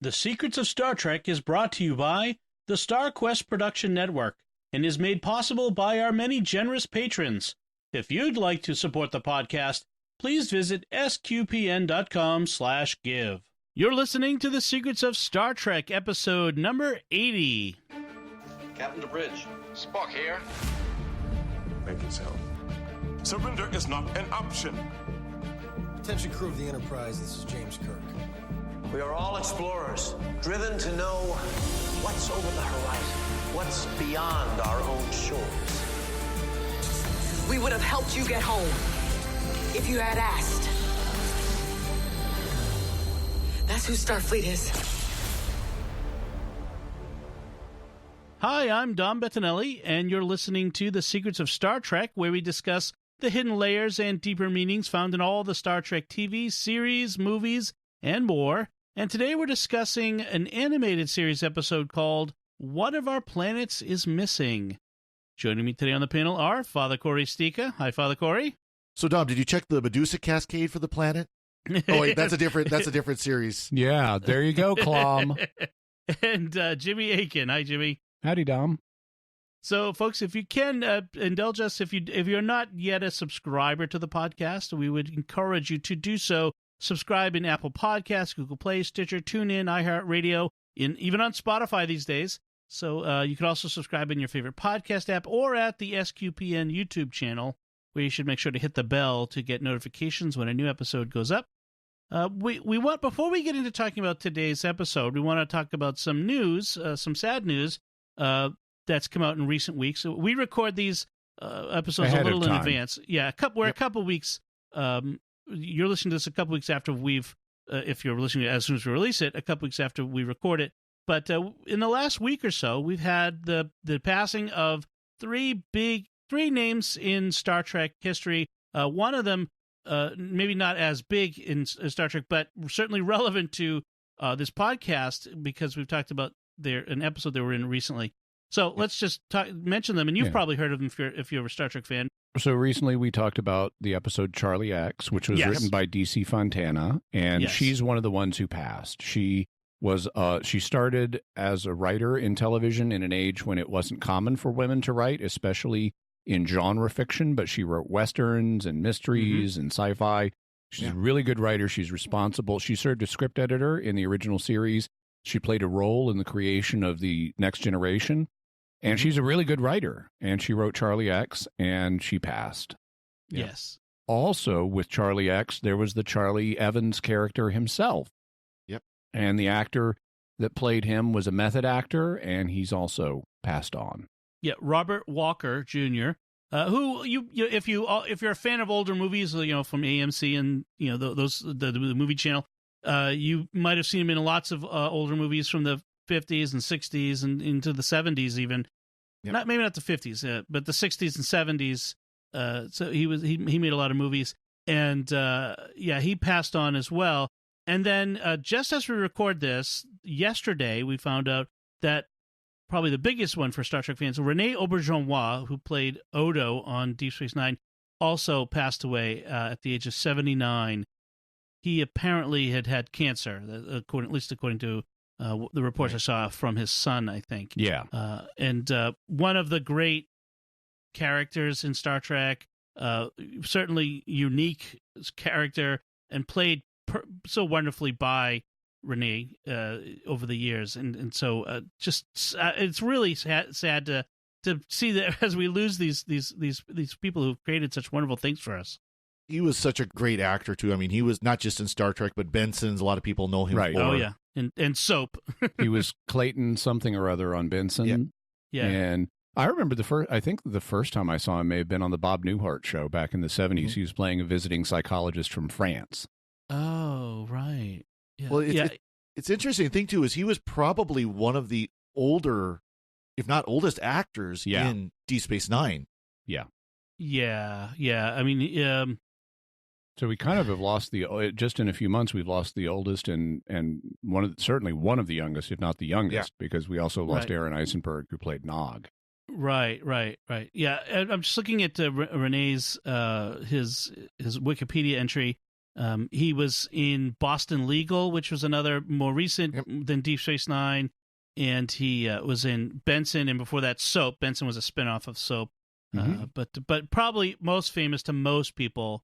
The Secrets of Star Trek is brought to you by the StarQuest Production Network and is made possible by our many generous patrons. If you'd like to support the podcast, please visit sqpn.com/give. You're listening to The Secrets of Star Trek, episode number 80. Captain to bridge. Spock here. Make it so. Surrender is not an option. Attention crew of the Enterprise, this is James Kirk. We are all explorers, driven to know what's over the horizon, what's beyond our own shores. We would have helped you get home if you had asked. That's who Starfleet is. Hi, I'm Dom Bettinelli, and you're listening to The Secrets of Star Trek, where we discuss the hidden layers and deeper meanings found in all the Star Trek TV series, movies, and more. And today we're discussing an animated series episode called One of Our Planets is Missing. Joining me today on the panel are Father Corey Stika. Hi, Father Corey. So, Dom, did you check the Medusa Cascade for the planet? Oh, wait, that's a different series. Yeah, there you go, Clom. And Jimmy Aiken. Hi, Jimmy. Howdy, Dom. So, folks, if you can indulge us, if you're not yet a subscriber to the podcast, we would encourage you to do so. Subscribe in Apple Podcasts, Google Play, Stitcher, TuneIn, iHeartRadio, even on Spotify these days. So you can also subscribe in your favorite podcast app or at the SQPN YouTube channel, where you should make sure to hit the bell to get notifications when a new episode goes up. We want, before we get into talking about today's episode, we want to talk about some news, some sad news that's come out in recent weeks. So we record these episodes Ahead a little of in time. advance. Yeah, we're a couple weeks. You're listening to this a couple weeks after we've, if you're listening to it as soon as we release it, a couple weeks after we record it. But in the last week or so, we've had the passing of three names in Star Trek history. One of them, maybe not as big in Star Trek, but certainly relevant to this podcast because we've talked about an episode they were in recently. So let's just mention them, and you've probably heard of them if you're a Star Trek fan. So recently we talked about the episode Charlie X, which was written by DC Fontana, and she's one of the ones who passed. She started as a writer in television in an age when it wasn't common for women to write, especially in genre fiction, but she wrote westerns and mysteries and sci-fi. She's a really good writer. She's responsible. She served as script editor in the original series. She played a role in the creation of the Next Generation. And she's a really good writer, and she wrote Charlie X, and she passed. Yes. Also, with Charlie X, there was the Charlie Evans character himself. Yep. And the actor that played him was a method actor, and he's also passed on. Yeah, Robert Walker Jr., who if you're a fan of older movies, from AMC and the movie channel, you might have seen him in lots of older movies from the 50s and 60s and into the 70s even. Yep. Maybe not the 50s, but the 60s and 70s. So he made a lot of movies, and he passed on as well. And then just as we record this, yesterday we found out that probably the biggest one for Star Trek fans, Rene Auberjonois, who played Odo on Deep Space Nine, also passed away at the age of 79. He apparently had cancer, at least according to the reports I saw from his son, I think. Yeah. And one of the great characters in Star Trek, certainly unique character, and played so wonderfully by Renee over the years. And so it's really sad to see that as we lose these people who've created such wonderful things for us. He was such a great actor, too. I mean, he was not just in Star Trek, but Benson's. A lot of people know him for. Oh, yeah. And Soap. He was Clayton something or other on Benson. Yeah. And I remember I think the first time I saw him may have been on the Bob Newhart show back in the 70s. He was playing a visiting psychologist from France. Oh, right. Yeah. Well, it's interesting thing, too, is he was probably one of the older, if not oldest actors in Deep Space Nine. Yeah. Yeah. I mean, so we kind of have lost just in a few months, we've lost the oldest and certainly one of the youngest, if not the youngest, because we also lost Aaron Eisenberg, who played Nog. Right. Yeah, and I'm just looking at Renee's his Wikipedia entry. He was in Boston Legal, which was another more recent than Deep Space Nine. And he was in Benson, and before that, Soap. Benson was a spinoff of Soap. But probably most famous to most people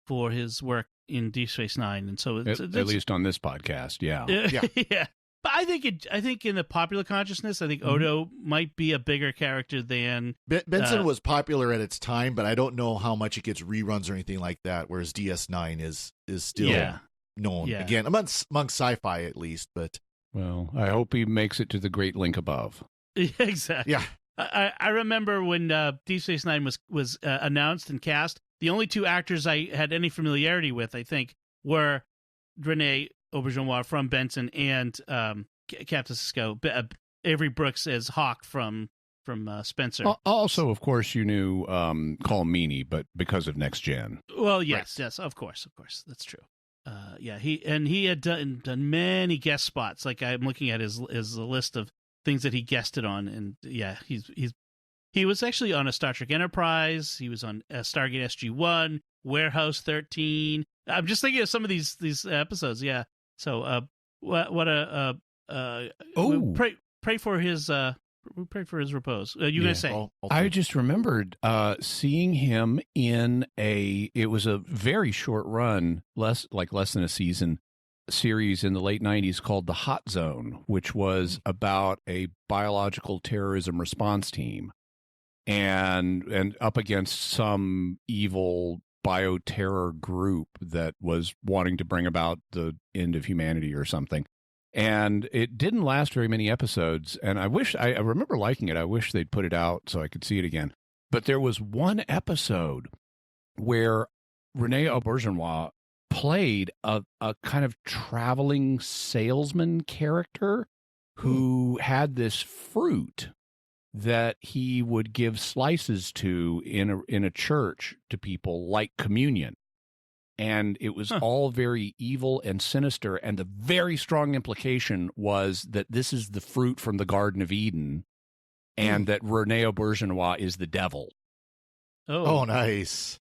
for his work in Deep Space Nine. And so at least on this podcast, yeah. Yeah. But I think in the popular consciousness, I think Odo might be a bigger character than Benson was popular at its time, but I don't know how much it gets reruns or anything like that. Whereas DS9 is still known again amongst sci-fi at least. But well, I hope he makes it to the great link above. Exactly. Yeah. I remember when Deep Space Nine was announced and cast. The only two actors I had any familiarity with, I think, were Rene Auberjonois from Benson and Captain Sisko. Avery Brooks as Hawk from Spencer. Also, of course, you knew Colm Meaney, but because of Next Gen. Well, yes, of course, that's true. He had done many guest spots. Like I'm looking at his list of things that he guested on, and he was actually on a Star Trek Enterprise. He was on Stargate SG-1, Warehouse 13. I'm just thinking of some of these episodes. Yeah. So pray for his repose. You gonna say? I just remembered seeing him in it was a very short run, less than a season series in the late 90s called The Hot Zone, which was about a biological terrorism response team and up against some evil bioterror group that was wanting to bring about the end of humanity or something. And it didn't last very many episodes, and I remember liking it. I wish they'd put it out so I could see it again. But there was one episode where Rene Auberjonois played a kind of traveling salesman character who had this fruit that he would give slices to in a church to people, like communion. And it was all very evil and sinister. And the very strong implication was that this is the fruit from the Garden of Eden and that Rene Auberjonois is the devil. Oh, nice.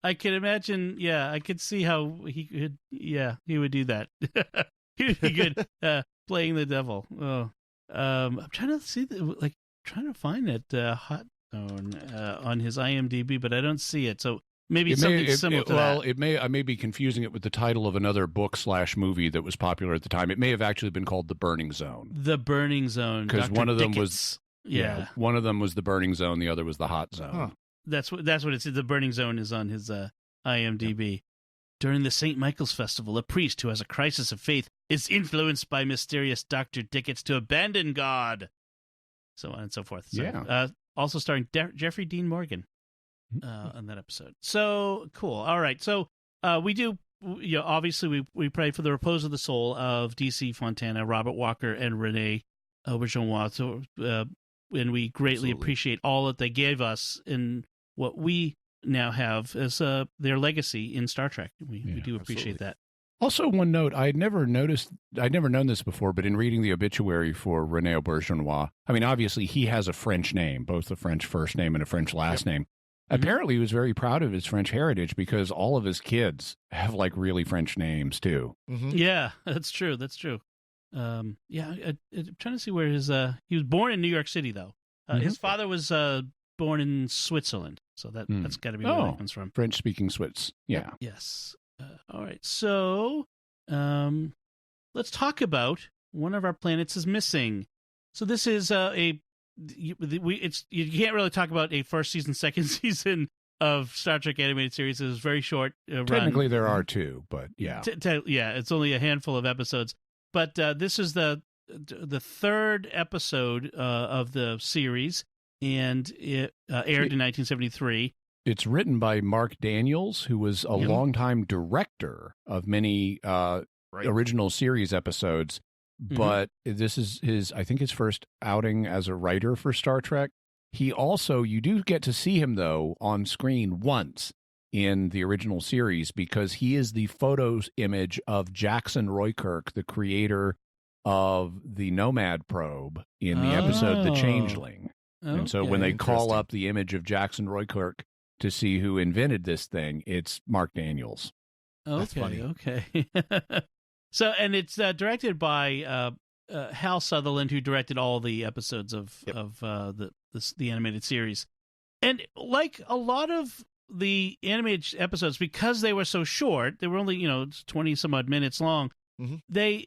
I can imagine. Yeah, I could see how he could. Yeah, he would do that. He would be good playing the devil. Oh, I'm trying to see trying to find it Hot Zone on his IMDb, but I don't see it. So maybe something similar to that. I may be confusing it with the title of another book/movie that was popular at the time. It may have actually been called The Burning Zone. The Burning Zone, because one of them was one of them was The Burning Zone, the other was The Hot Zone. Huh. That's what it said. The Burning Zone is on his IMDb. Yeah. During the St. Michael's Festival, a priest who has a crisis of faith is influenced by mysterious Dr. Dickens to abandon God. So on and so forth. So, also starring Jeffrey Dean Morgan on that episode. So cool. All right. So we do. Obviously, we pray for the repose of the soul of DC Fontana, Robert Walker, and Rene Auberjonois. So, and we greatly appreciate all that they gave us in what we now have as their legacy in Star Trek. We do appreciate that. Also, one note, I'd never known this before, but in reading the obituary for Rene Auberjonois, I mean, obviously he has a French name, both a French first name and a French last name. Apparently he was very proud of his French heritage because all of his kids have really French names too. Yeah, that's true. I'm trying to see where his he was born in New York City though. His father was born in Switzerland, so that's got to be where he comes from. French-speaking Swiss. Yeah. Yes. All right. So, let's talk about one of our planets is missing. So this is you can't really talk about a first season, second season of Star Trek animated series. It was very short. Technically, there are two, but yeah, it's only a handful of episodes. But this is the third episode of the series, and it aired in 1973. It's written by Mark Daniels, who was a longtime director of many original series episodes. But this is his first outing as a writer for Star Trek. He also, you do get to see him, though, on screen once in the original series because he is the photo image of Jackson Roykirk, the creator of the Nomad probe in the episode The Changeling. And so when they call up the image of Jackson Roykirk to see who invented this thing, it's Mark Daniels. That's funny. Okay. So, and it's directed by Hal Sutherland, who directed all the episodes of the animated series. And like a lot of the animated episodes, because they were so short, they were only 20 some odd minutes long. Mm-hmm. They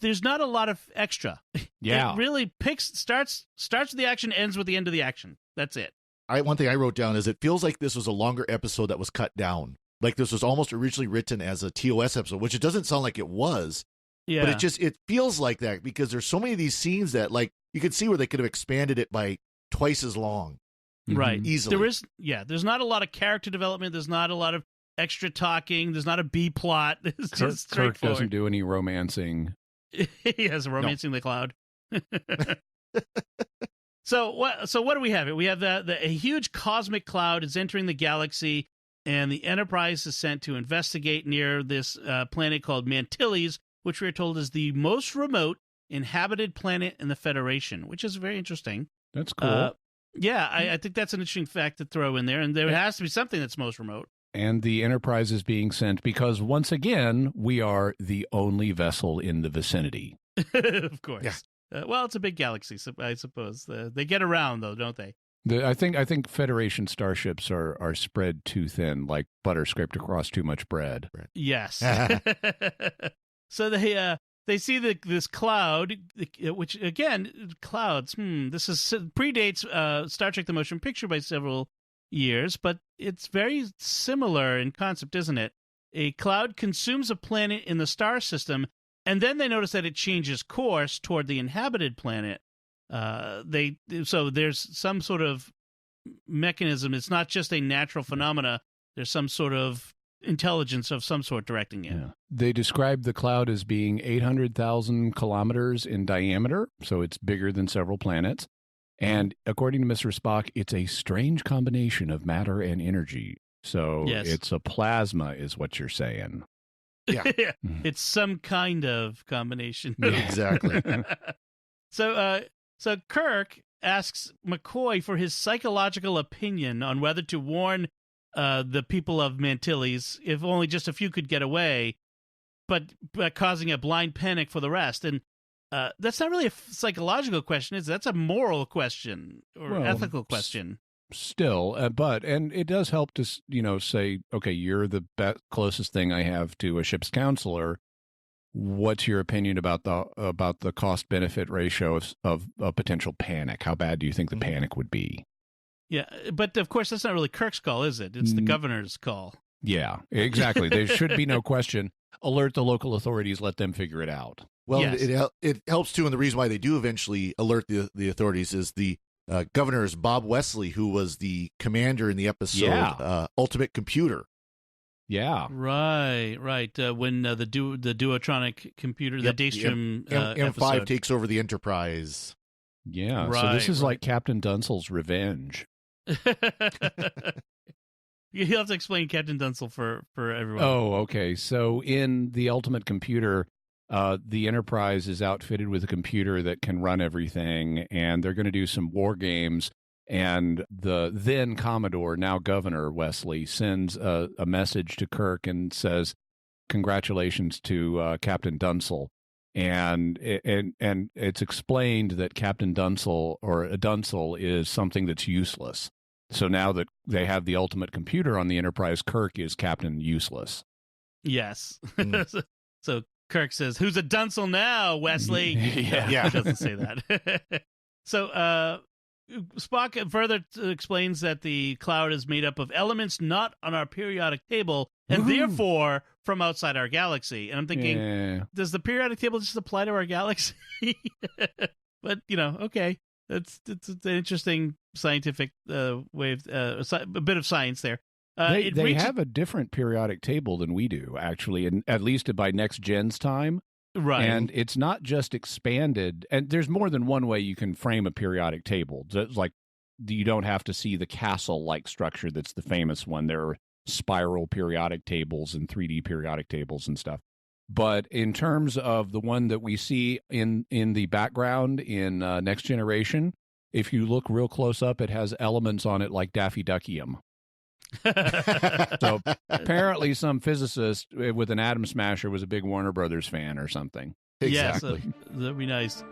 there's not a lot of extra. Yeah, it really starts with the action, ends with the end of the action. That's it. One thing I wrote down is it feels like this was a longer episode that was cut down. Like this was almost originally written as a TOS episode, which it doesn't sound like it was. Yeah. But it feels like that because there's so many of these scenes that like you could see where they could have expanded it by twice as long. Right. Easily. There's not a lot of character development. There's not a lot of extra talking. There's not a B plot. It's just Kirk doesn't do any romancing. He has romancing the cloud. So what do we have? We have a huge cosmic cloud is entering the galaxy, and the Enterprise is sent to investigate near this planet called Mantilles, which we're told is the most remote inhabited planet in the Federation, which is very interesting. That's cool. I think that's an interesting fact to throw in there, and there has to be something that's most remote. And the Enterprise is being sent because, once again, we are the only vessel in the vicinity. Of course. Yeah. Well, it's a big galaxy, I suppose. They get around, though, don't they? I think Federation starships are spread too thin, like butter scraped across too much bread. Yes. So they see this cloud, which again, clouds. This predates Star Trek: The Motion Picture by several years, but it's very similar in concept, isn't it? A cloud consumes a planet in the star system, and then they notice that it changes course toward the inhabited planet. So there's some sort of mechanism. It's not just a natural phenomena. There's some sort of intelligence of some sort directing it. Yeah. They describe the cloud as being 800,000 kilometers in diameter, so it's bigger than several planets. And according to Mr. Spock, it's a strange combination of matter and energy. So It's a plasma, is what you're saying. Yeah. It's some kind of combination. Yeah, exactly. So Kirk asks McCoy for his psychological opinion on whether to warn the people of Mantilles, if only just a few could get away, but causing a blind panic for the rest. And that's not really a psychological question, is it? That's a moral question or ethical question. Still, and it does help to say, okay, you're the closest thing I have to a ship's counselor. What's your opinion about the cost benefit ratio of a potential panic? How bad do you think the panic would be? Yeah, but of course that's not really Kirk's call, is it? It's the governor's call. Yeah, exactly. There should be no question. Alert the local authorities. Let them figure it out. Well, yes. it helps too, and the reason why they do eventually alert the authorities is the governor is Bob Wesley, who was the commander in the episode Ultimate Computer. Yeah, right. When the Duotronic computer, the Daystrom M5 episode takes over the Enterprise. Yeah, so this is like Captain Dunsel's revenge. You'll have to explain Captain Dunsel for everyone. Oh, okay. So in the Ultimate Computer, the Enterprise is outfitted with a computer that can run everything, and they're going to do some war games. And the then Commodore, now Governor Wesley, sends a message to Kirk and says, "Congratulations to Captain Dunsel." And it's explained that Captain Dunsel or a Dunsel is something that's useless. So now that they have the Ultimate Computer on the Enterprise, Kirk is Captain Useless. Yes. So Kirk says, "Who's a Dunsel now, Wesley?" Yeah. He doesn't say that. So Spock further explains that the cloud is made up of elements not on our periodic table and therefore from outside our galaxy. And I'm thinking, does the periodic table just apply to our galaxy? But, okay. It's an interesting scientific way of a bit of science there. They have a different periodic table than we do, actually, and at least by Next Gen's time. Right. And it's not just expanded. And there's more than one way you can frame a periodic table. It's like you don't have to see the castle-like structure that's the famous one. There are spiral periodic tables and 3D periodic tables and stuff. But in terms of the one that we see in the background in Next Generation, if you look real close up, it has elements on it like Daffy Duckium. So apparently some physicist with an atom smasher was a big Warner Brothers fan or something. Exactly. Yes, that'd be nice.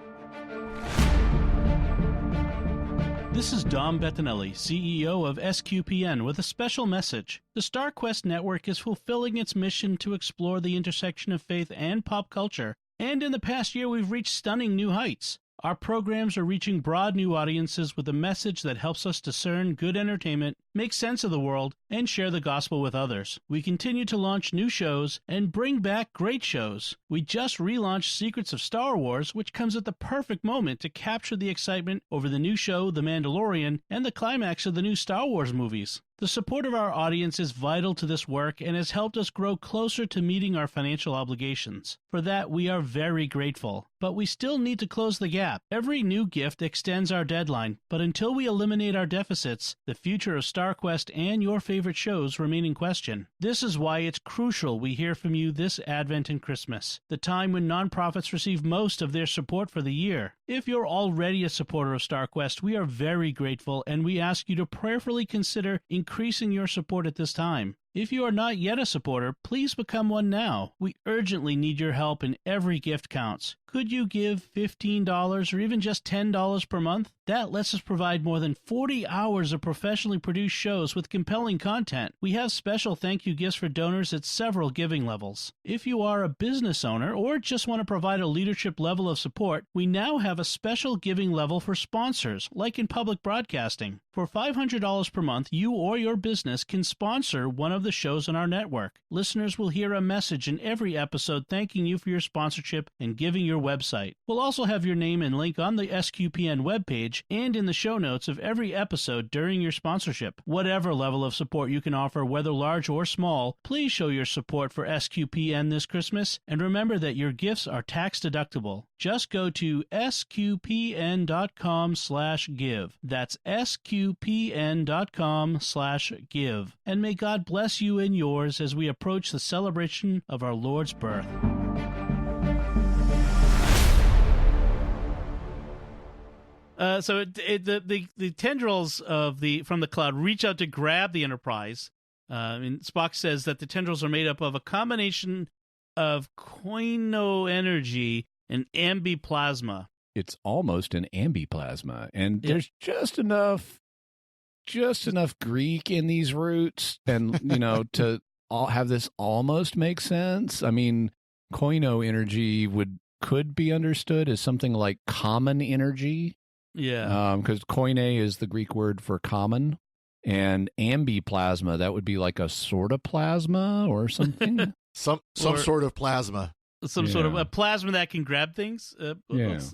This is Dom Bettinelli, CEO of SQPN, with a special message. The StarQuest Network is fulfilling its mission to explore the intersection of faith and pop culture, and in the past year we've reached stunning new heights. Our programs are reaching broad new audiences with a message that helps us discern good entertainment, make sense of the world, and share the gospel with others. We continue to launch new shows and bring back great shows. We just relaunched Secrets of Star Wars, which comes at the perfect moment to capture the excitement over the new show The Mandalorian and the climax of the new Star Wars movies. The support of our audience is vital to this work and has helped us grow closer to meeting our financial obligations. For that, we are very grateful. But we still need to close the gap. Every new gift extends our deadline, but until we eliminate our deficits, the future of StarQuest and your favorite shows remain in question. This is why it's crucial we hear from you this Advent and Christmas, the time when nonprofits receive most of their support for the year. If you're already a supporter of StarQuest, we are very grateful, and we ask you to prayerfully consider increasing your support at this time. If you are not yet a supporter, please become one now. We urgently need your help, and every gift counts. Could you give $15 or even just $10 per month? That lets us provide more than 40 hours of professionally produced shows with compelling content. We have special thank you gifts for donors at several giving levels. If you are a business owner or just want to provide a leadership level of support, we now have a special giving level for sponsors, like in public broadcasting. For $500 per month, you or your business can sponsor one of the shows on our network. Listeners will hear a message in every episode thanking you for your sponsorship and giving your website. We'll also have your name and link on the SQPN webpage and in the show notes of every episode during your sponsorship. Whatever level of support you can offer, whether large or small, please show your support for SQPN this Christmas, and remember that your gifts are tax deductible. Just go to sqpn.com/give. That's sqpn.com/give. And may God bless you and yours as we approach the celebration of our Lord's birth. So the tendrils from the cloud reach out to grab the Enterprise. And Spock says that the tendrils are made up of a combination of koino energy and ambiplasma. It's almost an ambiplasma, and there's just enough Greek in these roots, and to have this almost make sense. I mean, koino energy could be understood as something like common energy. Yeah. Because koine is the Greek word for common, and ambiplasma, that would be like a sort of plasma or something. Some sort of plasma. Some sort of a plasma that can grab things.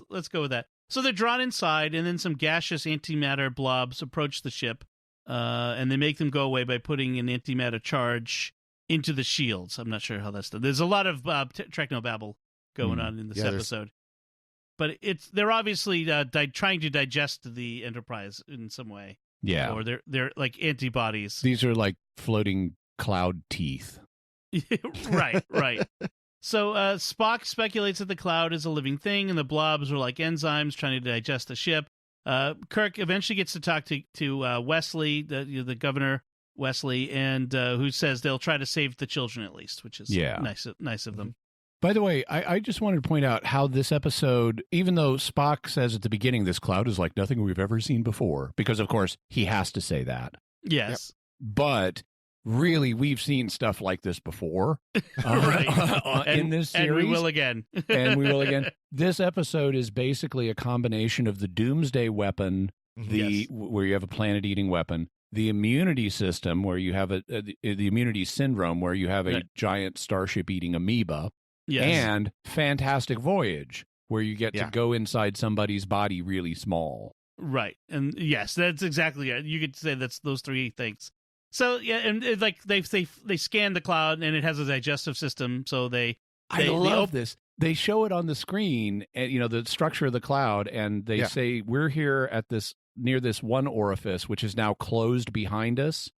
Let's go with that. So they're drawn inside, and then some gaseous antimatter blobs approach the ship, and they make them go away by putting an antimatter charge into the shields. I'm not sure how that's done. There's a lot of technobabble going on in this episode. But they're obviously trying to digest the Enterprise in some way. Yeah. Or they're like antibodies. These are like floating cloud teeth. Right. So Spock speculates that the cloud is a living thing, and the blobs are like enzymes trying to digest the ship. Kirk eventually gets to talk to Wesley, the governor Wesley, and who says they'll try to save the children at least, which is nice of them. By the way, I just wanted to point out how this episode, even though Spock says at the beginning this cloud is like nothing we've ever seen before, because of course he has to say that. Yes. Yep. But really, we've seen stuff like this before in this series. And we will again. This episode is basically a combination of the Doomsday weapon, where you have a planet-eating weapon, the immunity system, where you have the immunity syndrome, where you have a giant starship-eating amoeba, and Fantastic Voyage, where you get to go inside somebody's body really small. Right. And yes, that's exactly it. You could say that's those three things. So and it's like they scan the cloud, and it has a digestive system. So I love this. They show it on the screen, and the structure of the cloud, and they say we're here at near this one orifice, which is now closed behind us.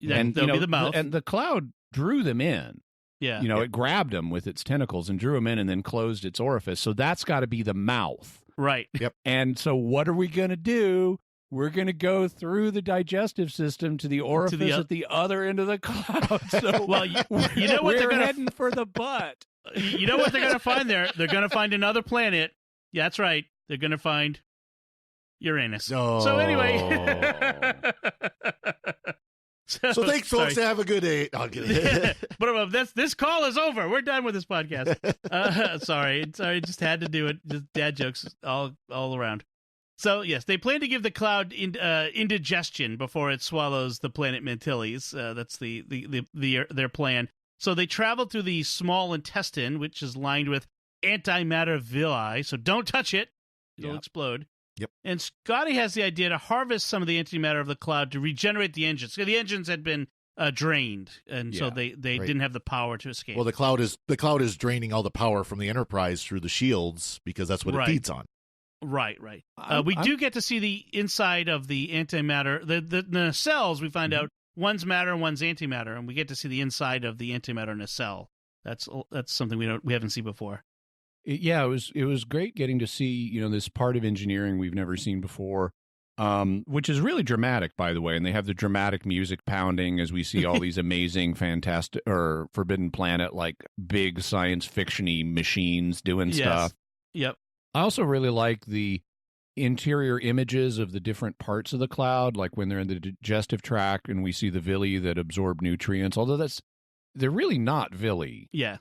And that'll be the mouth. And the cloud drew them in. Yeah. It grabbed them with its tentacles and drew them in, and then closed its orifice. So that's got to be the mouth. Right. Yep. And so what are we going to do? we're going to go through the digestive system to the orifice at the other end of the cloud. So well, you know what they're heading for the butt. You know what they're going to find there? They're going to find another planet. Yeah, that's right. They're going to find Uranus. Oh. So anyway. So thanks, folks. Have a good day. I'll get it. But this call is over. We're done with this podcast. Sorry. Just had to do it. Just dad jokes all around. So yes, they plan to give the cloud indigestion before it swallows the planet Mantilles. That's their plan. So they travel through the small intestine, which is lined with antimatter villi. So don't touch it; it'll explode. Yep. And Scotty has the idea to harvest some of the antimatter of the cloud to regenerate the engines. So the engines had been drained, and so they didn't have the power to escape. Well, the cloud is draining all the power from the Enterprise through the shields because that's what it feeds on. Right. We do get to see the inside of the antimatter. The nacelles, we find out one's matter, one's antimatter, and we get to see the inside of the antimatter nacelle. That's something we haven't seen before. Yeah, it was great getting to see this part of engineering we've never seen before, which is really dramatic, by the way. And they have the dramatic music pounding as we see all these amazing, fantastic or Forbidden Planet like big science fiction-y machines doing stuff. Yep. I also really like the interior images of the different parts of the cloud, like when they're in the digestive tract and we see the villi that absorb nutrients, although they're really not villi. Yeah.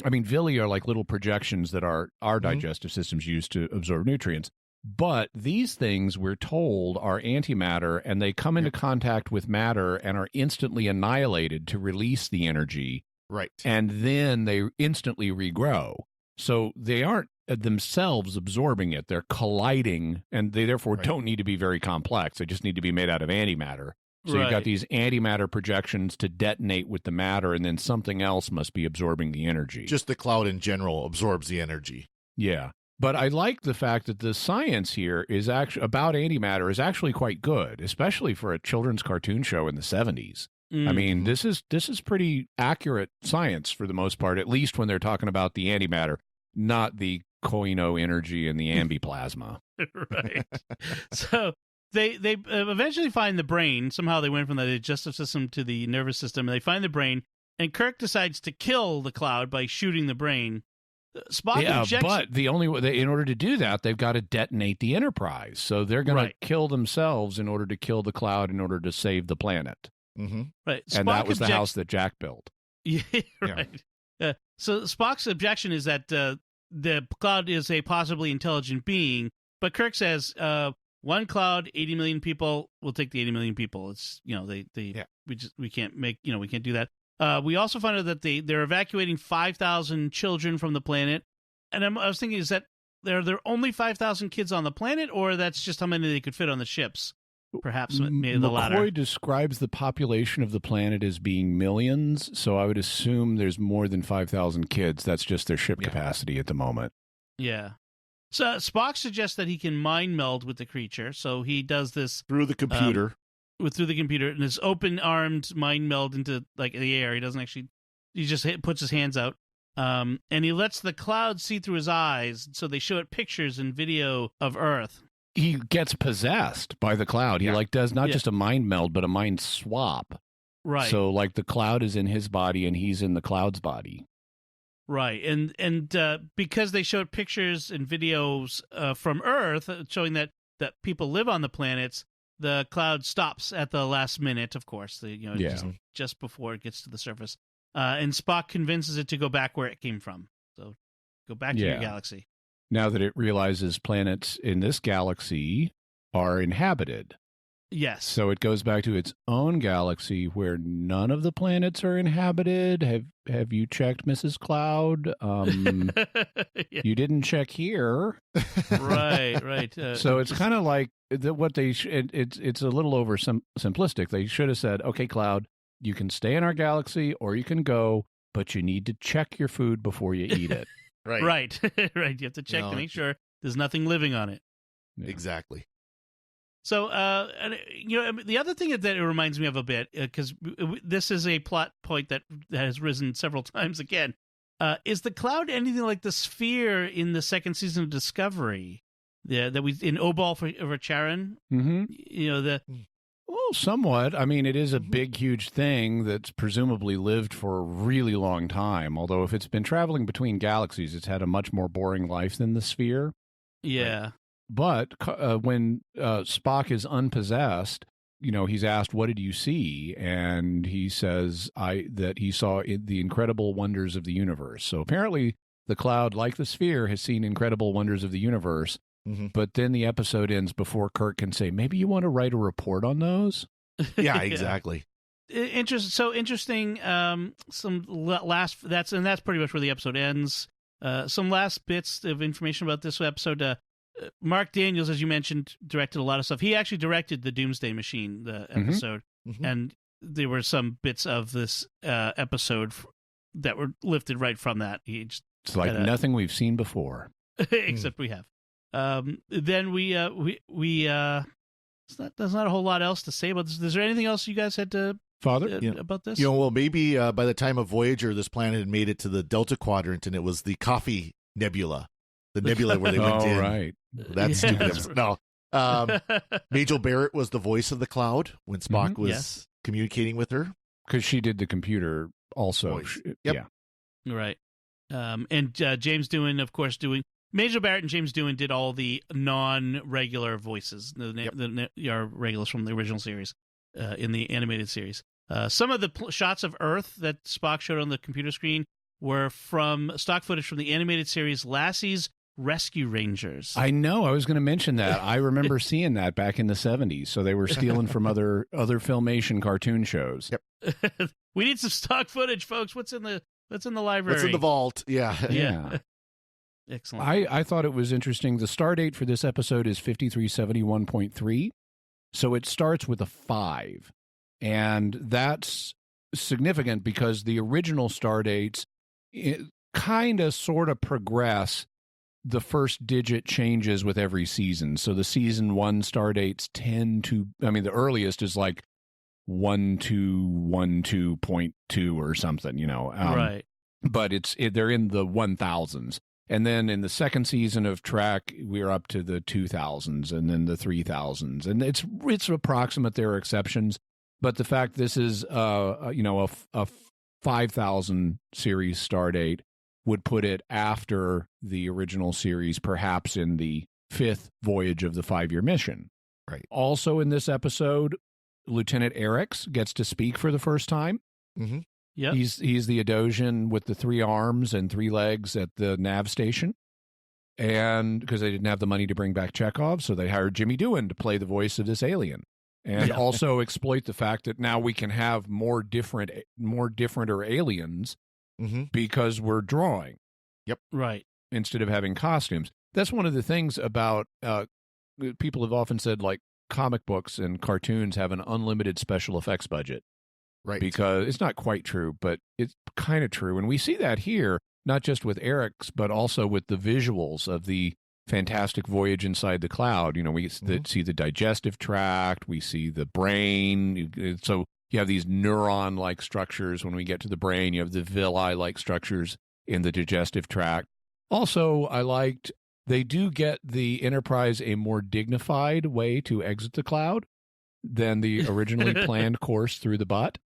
I mean, villi are like little projections that our digestive systems use to absorb nutrients. But these things, we're told, are antimatter, and they come into contact with matter and are instantly annihilated to release the energy. Right. And then they instantly regrow. So they aren't themselves absorbing it. They're colliding, and they therefore don't need to be very complex. They just need to be made out of antimatter. So you've got these antimatter projections to detonate with the matter, and then something else must be absorbing the energy. Just the cloud in general absorbs the energy. Yeah. But I like the fact that the science here is actually about antimatter is actually quite good, especially for a children's cartoon show in the 70s. I mean, this is pretty accurate science for the most part, at least when they're talking about the antimatter, not the koino energy and the ambiplasma. Right. So they eventually find the brain. Somehow they went from the digestive system to the nervous system, and they find the brain, and Kirk decides to kill the cloud by shooting the brain. Spock objects. But the only way, in order to do that, they've got to detonate the Enterprise. So they're going to kill themselves in order to kill the cloud in order to save the planet. Mm-hmm. Right. And Spock that was the house that Jack built. Yeah, right. Yeah. So Spock's objection is that the cloud is a possibly intelligent being, but Kirk says one cloud, 80 million people, will take the 80 million people. It's we can't do that. We also found out that they're evacuating 5,000 children from the planet, and I was thinking, is that there are only 5,000 kids on the planet, or that's just how many they could fit on the ships? Perhaps maybe the latter. McCoy describes the population of the planet as being millions, so I would assume there's more than 5,000 kids. That's just their ship capacity at the moment. Yeah. So Spock suggests that he can mind meld with the creature, so he does this through the computer. Through the computer, and his open-armed mind meld into like the air. He doesn't actually. He just puts his hands out, and he lets the cloud see through his eyes. So they show it pictures and video of Earth. He gets possessed by the cloud. He does not just a mind meld, but a mind swap. Right. So like the cloud is in his body and he's in the cloud's body. Right. And because they showed pictures and videos from Earth showing that people live on the planets, the cloud stops at the last minute, of course, just before it gets to the surface. And Spock convinces it to go back where it came from. So go back to your galaxy. Now that it realizes planets in this galaxy are inhabited. Yes. So it goes back to its own galaxy where none of the planets are inhabited. Have you checked, Mrs. Cloud? You didn't check here. Right. So it's kind of like what they it's a little over simplistic. They should have said, okay, Cloud, you can stay in our galaxy or you can go, but you need to check your food before you eat it. Right. You have to check to make sure there's nothing living on it. Yeah. Exactly. So, the other thing that it reminds me of a bit, because this is a plot point that has risen several times again, is the cloud anything like the sphere in the second season of Discovery? that we in Obal for Charon. Mm-hmm. Well, somewhat. I mean, it is a big, huge thing that's presumably lived for a really long time. Although if it's been traveling between galaxies, it's had a much more boring life than the sphere. Yeah. Right? But when Spock is unpossessed, he's asked, "What did you see?" And he says, that he saw the incredible wonders of the universe. So apparently the Cloud, like the sphere, has seen incredible wonders of the universe. Mm-hmm. But then the episode ends before Kirk can say, maybe you want to write a report on those? Yeah, exactly. So interesting. Some last, that's pretty much where the episode ends. Some last bits of information about this episode. Mark Daniels, as you mentioned, directed a lot of stuff. He actually directed the Doomsday Machine, the episode. Mm-hmm. And there were some bits of this episode that were lifted right from that. It's like nothing we've seen before. Except we have. Then there's not a whole lot else to say about this. Is there anything else you guys had to Father about this? Well, maybe by the time of Voyager, this planet had made it to the Delta Quadrant, and it was the Coffee Nebula, the nebula where they went in. Right. That's stupid. No. Majel Barrett was the voice of the Cloud when Spock was communicating with her, because she did the computer also. Yep. Yeah. Right. And James Doohan, of course, Majel Barrett and James Doohan did all the non-regular voices, the regulars from the original series in the animated series. Some of the shots of Earth that Spock showed on the computer screen were from stock footage from the animated series Lassie's Rescue Rangers. I know. I was going to mention that. I remember seeing that back in the 70s. So they were stealing from other Filmation cartoon shows. Yep. We need some stock footage, folks. What's in the library? What's in the vault? Yeah. Excellent. I thought it was interesting. The star date for this episode is 5371.3. So it starts with a 5. And that's significant because the original star dates kind of sort of progress. The first digit changes with every season. So the season 1 star dates the earliest is like 1212.2 or something, right. But they're in the 1000s. And then in the second season of Trek, we're up to the 2000s and then the 3000s. And it's approximate. There are exceptions. But the fact this is, a 5000 series star date would put it after the original series, perhaps in the 5th voyage of the 5-year mission. Right. Also in this episode, Lieutenant Eriks gets to speak for the first time. Mm-hmm. Yeah, he's the Adosian with the 3 arms and 3 legs at the nav station, and because they didn't have the money to bring back Chekhov, so they hired Jimmy Doohan to play the voice of this alien, and also exploit the fact that now we can have more differenter aliens because we're drawing. Yep, right. Instead of having costumes. That's one of the things about people have often said, like, comic books and cartoons have an unlimited special effects budget. Right. Because it's not quite true, but it's kind of true. And we see that here, not just with Eriks, but also with the visuals of the fantastic voyage inside the Cloud. We see the digestive tract, we see the brain. So you have these neuron-like structures when we get to the brain. You have the villi-like structures in the digestive tract. Also, I liked they do get the Enterprise a more dignified way to exit the Cloud than the originally planned course through the butt.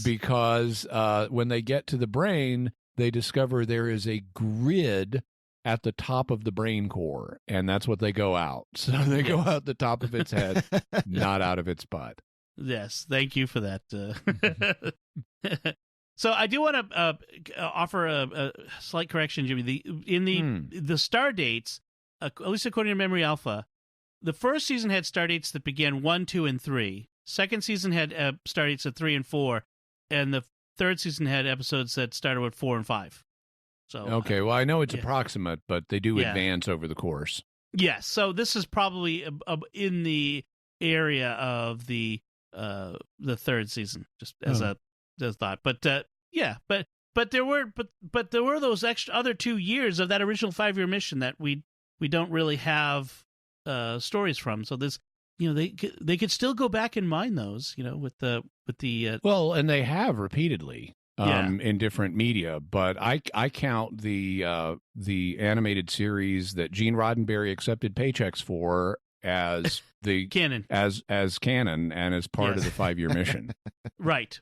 Because when they get to the brain, they discover there is a grid at the top of the brain core, and that's what they go out. So they go out the top of its head, not out of its butt. Yes, thank you for that. So I do want to offer a slight correction, Jimmy. The star dates, at least according to Memory Alpha, the first season had star dates that began 1, 2, and 3. Second season had star dates at 3 and 4, and the third season had episodes that started with 4 and 5. So okay, well, I know it's approximate, but they do advance over the course. Yes, so this is probably in the area of the third season, just as a thought. But but there were those extra other 2 years of that original 5-year mission that we don't really have stories from. So this. They could still go back and mine those, with the well, and they have repeatedly. in different media. But I count the animated series that Gene Roddenberry accepted paychecks for as the canon, as canon, and as part of the 5-year mission. Right.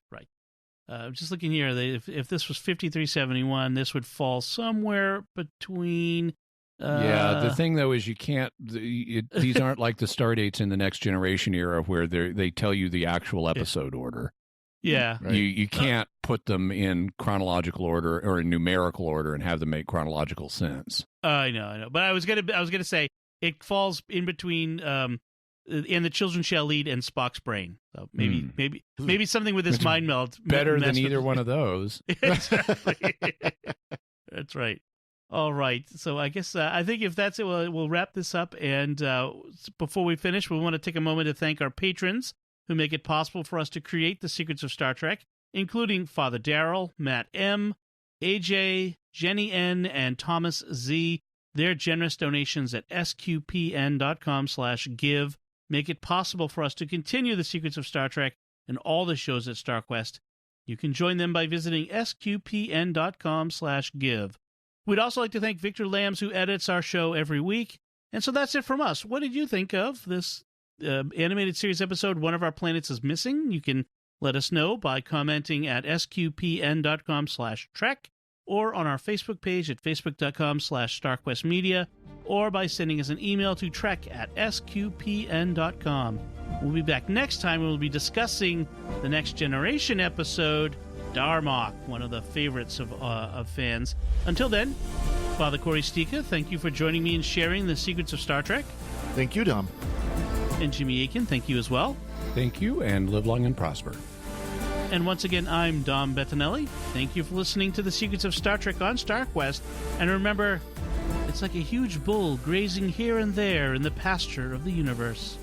I'm just looking here. If this was 5371, this would fall somewhere between. The thing though is you can't. These aren't like the star dates in the Next Generation era where they tell you the actual episode order. Yeah, right. You can't put them in chronological order or in numerical order and have them make chronological sense. I know. But I was gonna say it falls in between. And the children shall lead and Spock's brain. So maybe something with this mind meld. Better than either one of those. Exactly. That's right. All right. So I guess I think if that's it, we'll wrap this up. And before we finish, we want to take a moment to thank our patrons who make it possible for us to create the Secrets of Star Trek, including Father Darrell, Matt M., AJ, Jenny N., and Thomas Z. Their generous donations at sqpn.com/give make it possible for us to continue the Secrets of Star Trek and all the shows at StarQuest. You can join them by visiting sqpn.com/give. We'd also like to thank Victor Lambs, who edits our show every week. And so that's it from us. What did you think of this animated series episode, One of Our Planets is Missing? You can let us know by commenting at sqpn.com/trek or on our Facebook page at facebook.com/StarQuestMedia, or by sending us an email to trek@sqpn.com. We'll be back next time. We'll be discussing the Next Generation episode, Darmok, one of the favorites of fans. Until then, Father Corey Stika, thank you for joining me and sharing the Secrets of Star Trek. Thank you, Dom. And Jimmy Akin, thank you as well. Thank you, and live long and prosper. And once again, I'm Dom Bettinelli. Thank you for listening to the Secrets of Star Trek on StarQuest. And remember, it's like a huge bull grazing here and there in the pasture of the universe.